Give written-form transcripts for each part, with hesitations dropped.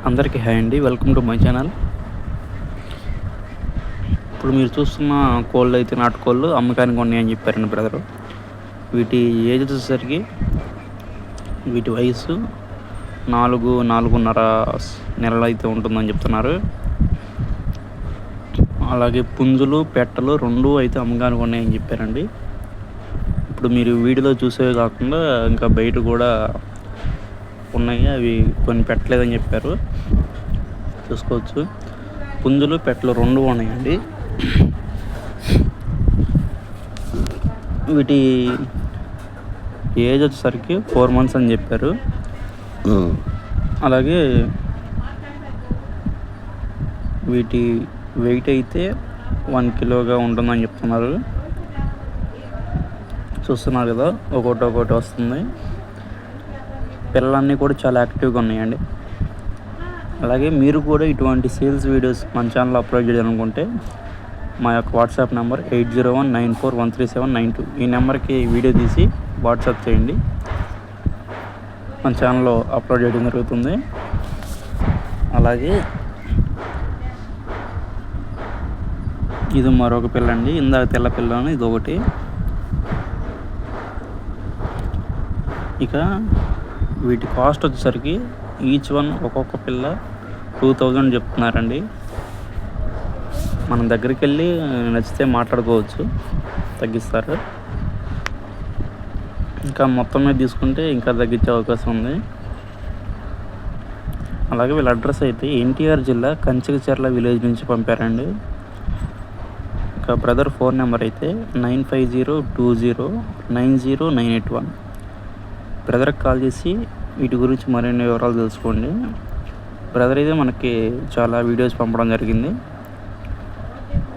అందరికీ హాయ్ అండి. Welcome to my channel. ఇప్పుడు మీరు చూస్తున్న కోళ్ళు అయితే నాటుకోళ్ళు అమ్మకానికి ఉన్నాయని చెప్పారండి బ్రదరు. వీటి ఏజ్ వచ్చేసరికి వీటి వయసు 4.5 నెలలు అయితే ఉంటుందని చెప్తున్నారు. అలాగే పుంజులు పెట్టలు 2 అయితే అమ్మకానికి ఉన్నాయని చెప్పారండి. ఇప్పుడు మీరు వీడియోలో చూసేవి కాకుండా ఇంకా బయట కూడా ఉన్నాయి, అవి కొన్ని పెట్టలేదని చెప్పారు. చూసుకోవచ్చు, పుంజులు పెట్టలు 2 ఉన్నాయండి. వీటి ఏజ్ వచ్చేసరికి 4 months అని చెప్పారు. అలాగే వీటి వెయిట్ అయితే 1 కిలోగా ఉంటుందని చెప్తున్నారు. చూస్తున్నారు కదా, ఒక్కొక్కటి వస్తుంది. పిల్లలన్నీ కూడా చాలా యాక్టివ్గా ఉన్నాయండి. అలాగే మీరు కూడా ఇటువంటి సేల్స్ వీడియోస్ మన ఛానల్లో అప్లోడ్ చేయాలనుకుంటే మా యొక్క వాట్సాప్ నెంబర్ 8019413792 ఈ నెంబర్కి వీడియో తీసి వాట్సాప్ చేయండి. మన ఛానల్లో అప్లోడ్ చేయడం జరుగుతుంది. అలాగే ఇది మరొక పిల్ల అండి. ఇందాక తెల్ల పిల్లని ఇది ఒకటి. ఇక వీటి కాస్ట్ వచ్చేసరికి ఈచ్ వన్ ఒక్కొక్క పిల్ల 2000 చెప్తున్నారండి. మనం దగ్గరికి వెళ్ళి నచ్చితే మాట్లాడుకోవచ్చు, తగ్గిస్తారు. ఇంకా మొత్తం మీద తీసుకుంటే ఇంకా తగ్గించే అవకాశం ఉంది. అలాగే వీళ్ళ అడ్రస్ అయితే ఎన్టీఆర్ జిల్లా కంచికచర్ల విలేజ్ నుంచి పంపారండి. ఇంకా బ్రదర్ ఫోన్ నెంబర్ అయితే 9502090981. బ్రదర్కి కాల్ చేసి వీటి గురించి మరిన్ని వివరాలు తెలుసుకోండి. బ్రదర్ అయితే మనకి చాలా వీడియోస్ పంపడం జరిగింది.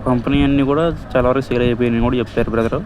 కంపెనీ అన్నీ కూడా చాలా వరకు సేల్ అయిపోయినాయి కూడా చెప్తారు బ్రదరు.